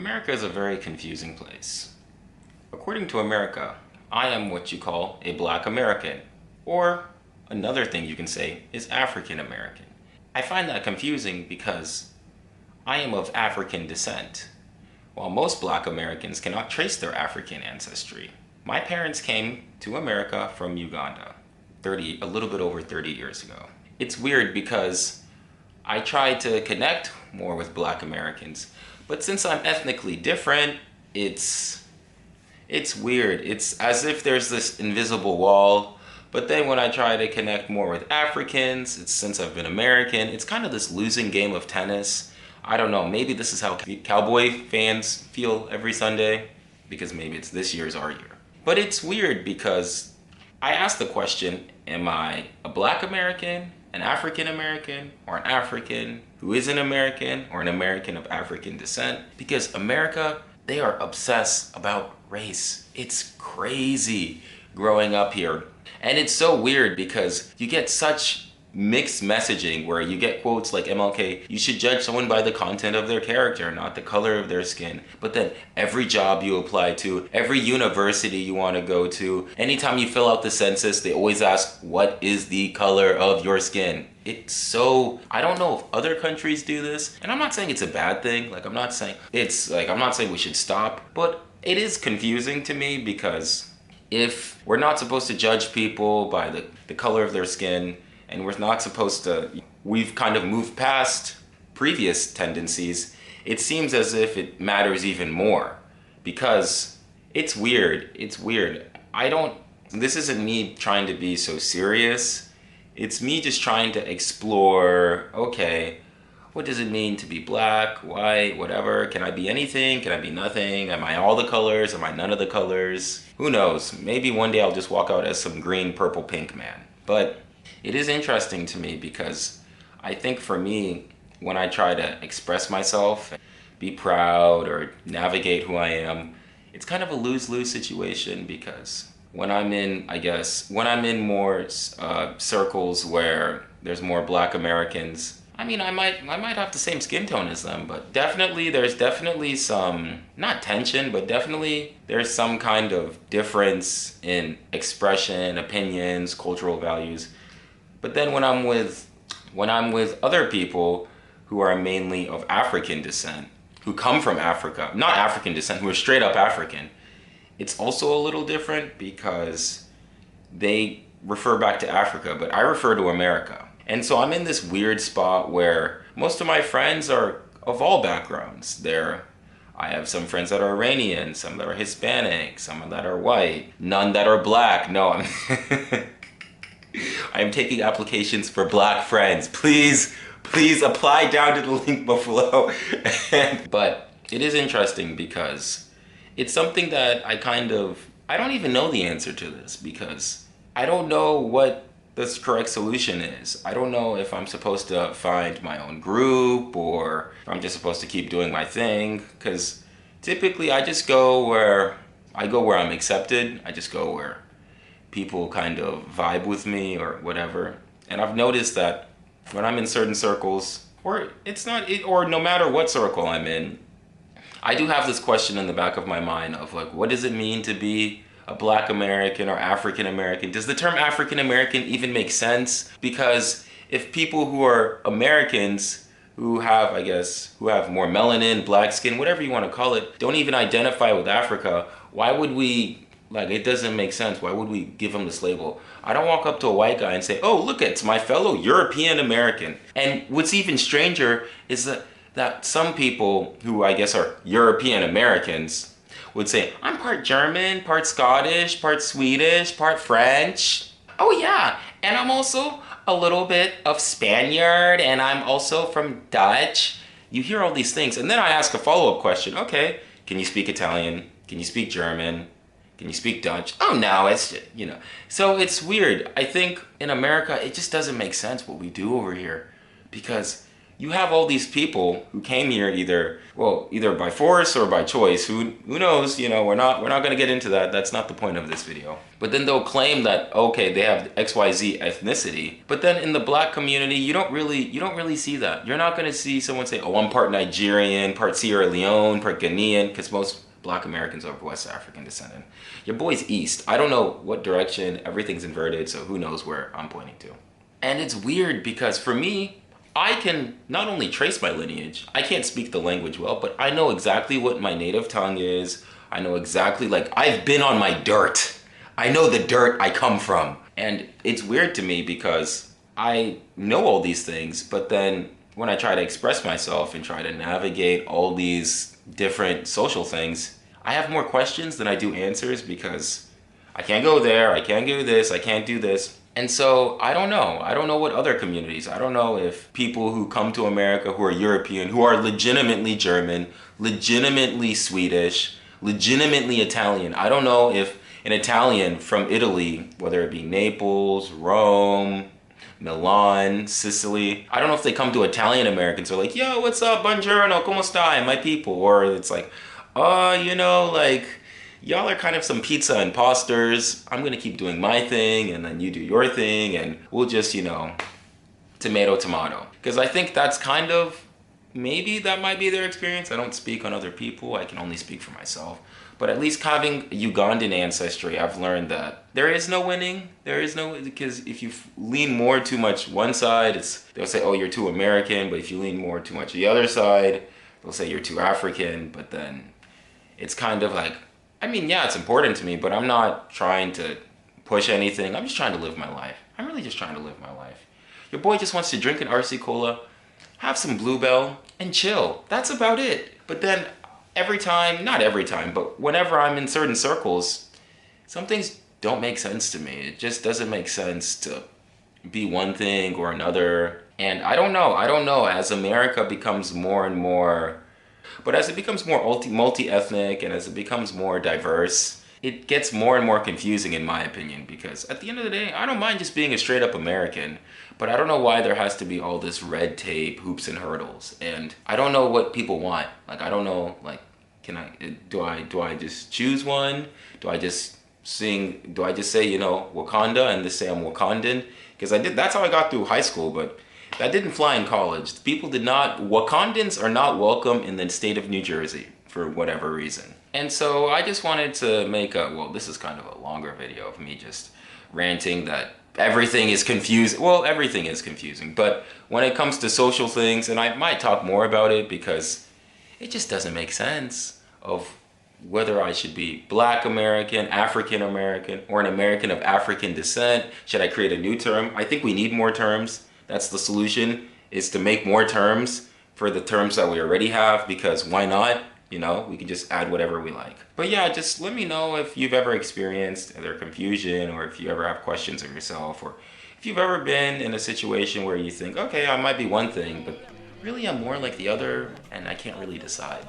America is a very confusing place. According to America, I am what you call a Black American, or another thing you can say is African American. I find that confusing because I am of African descent, while most Black Americans cannot trace their African ancestry. My parents came to America from Uganda a little bit over 30 years ago. It's weird because I try to connect more with Black Americans, but since I'm ethnically different, it's weird. It's as if there's this invisible wall, but then when I try to connect more with Africans, since I've been American, it's kind of this losing game of tennis. I don't know, maybe this is how Cowboy fans feel every Sunday, because maybe it's this year's our year. But it's weird because I ask the question, am I a Black American, an African American, or an African who is an American, or an American of African descent? Because America, they are obsessed about race. It's crazy growing up here. And it's so weird because you get such mixed messaging where you get quotes like MLK, you should judge someone by the content of their character, not the color of their skin. But then every job you apply to, every university you want to go to, anytime you fill out the census, they always ask, what is the color of your skin? It's so, I don't know if other countries do this, and I'm not saying it's a bad thing. I'm not saying we should stop, but it is confusing to me because if we're not supposed to judge people by the color of their skin, and we're not supposed to, we've kind of moved past previous tendencies, it seems as if it matters even more because it's weird. It's weird. This isn't me trying to be so serious. It's me just trying to explore, okay, what does it mean to be Black, white, whatever? Can I be anything? Can I be nothing? Am I all the colors? Am I none of the colors? Who knows? Maybe one day I'll just walk out as some green, purple, pink man. But it is interesting to me because I think for me, when I try to express myself, be proud or navigate who I am, it's kind of a lose-lose situation because when I'm in more circles where there's more Black Americans, I mean, I might have the same skin tone as them, but there's definitely some, not tension, but definitely there's some kind of difference in expression, opinions, cultural values. But then when I'm with other people who are mainly of African descent, who come from Africa, not African descent, who are straight up African, it's also a little different because they refer back to Africa, but I refer to America. And so I'm in this weird spot where most of my friends are of all backgrounds. I have some friends that are Iranian, some that are Hispanic, some that are white, none that are Black. No, I'm taking applications for Black friends. Please apply down to the link below. But it is interesting because it's something that I don't even know the answer to this because I don't know what the correct solution is. I don't know if I'm supposed to find my own group or if I'm just supposed to keep doing my thing, because typically I go where I'm accepted. I just go where people kind of vibe with me or whatever. And I've noticed that when I'm in certain circles, or no matter what circle I'm in, I do have this question in the back of my mind of what does it mean to be a Black American or African American? Does the term African American even make sense? Because if people who are Americans who have more melanin, Black skin, whatever you want to call it, don't even identify with Africa, why would we, it doesn't make sense. Why would we give them this label? I don't walk up to a white guy and say, oh, look, it's my fellow European American. And what's even stranger is that some people who I guess are European Americans would say, I'm part German, part Scottish, part Swedish, part French. Oh yeah, and I'm also a little bit of Spaniard, and I'm also from Dutch. You hear all these things, and then I ask a follow-up question. Okay, can you speak Italian? Can you speak German? Can you speak Dutch? Oh no, it's just, So it's weird. I think in America, it just doesn't make sense what we do over here because you have all these people who came here either by force or by choice. Who knows? You know, we're not going to get into that. That's not the point of this video. But then they'll claim that, okay, they have XYZ ethnicity. But then in the black community, you don't really see that. You're not going to see someone say, oh, I'm part Nigerian, part Sierra Leone, part Ghanaian, because most black Americans are of West African descent. Your boy's East. I don't know what direction. Everything's inverted, so who knows where I'm pointing to. And it's weird because for me, I can not only trace my lineage, I can't speak the language well, but I know exactly what my native tongue is. I know exactly, like, I've been on my dirt. I know the dirt I come from. And it's weird to me because I know all these things, but then when I try to express myself and try to navigate all these different social things, I have more questions than I do answers because I can't go there, I can't do this, I can't do this. And so I don't know. I don't know what other communities. I don't know if people who come to America who are European, who are legitimately German, legitimately Swedish, legitimately Italian. I don't know if an Italian from Italy, whether it be Naples, Rome, Milan, Sicily, I don't know if they come to Italian Americans are like, yo, what's up, buongiorno, como stai, my people? Or it's like, you know, like, y'all are kind of some pizza imposters. I'm gonna keep doing my thing and then you do your thing and we'll just, you know, tomato, tomato. Because I think that's kind of, maybe that might be their experience. I don't speak on other people. I can only speak for myself. But at least having Ugandan ancestry, I've learned that there is no winning. There is no, because if you lean more too much one side, they'll say, oh, you're too American. But if you lean more too much the other side, they'll say you're too African. But then it's kind of like, I mean, yeah, it's important to me, but I'm not trying to push anything. I'm just trying to live my life. I'm really just trying to live my life. Your boy just wants to drink an RC Cola, have some Bluebell, and chill. That's about it. But then every time, not every time, but whenever I'm in certain circles, some things don't make sense to me. It just doesn't make sense to be one thing or another. And I don't know, as America becomes more and more, but as it becomes more multi-ethnic and as it becomes more diverse, it gets more and more confusing in my opinion, because at the end of the day, I don't mind just being a straight up American, but I don't know why there has to be all this red tape, hoops and hurdles. And I don't know what people want. Like, I don't know, like, do I just choose one? Do I just say, you know, Wakanda and just say I'm Wakandan? Because that's how I got through high school, but that didn't fly in college. Wakandans are not welcome in the state of New Jersey for whatever reason. And so I just wanted to make this is kind of a longer video of me just ranting that everything is confusing. Well, everything is confusing, but when it comes to social things, and I might talk more about it because it just doesn't make sense of whether I should be Black American, African American, or an American of African descent. Should I create a new term? I think we need more terms. That's the solution, is to make more terms for the terms that we already have, because why not? You know, we can just add whatever we like. But yeah, just let me know if you've ever experienced either confusion, or if you ever have questions of yourself, or if you've ever been in a situation where you think, okay, I might be one thing, but really I'm more like the other, and I can't really decide.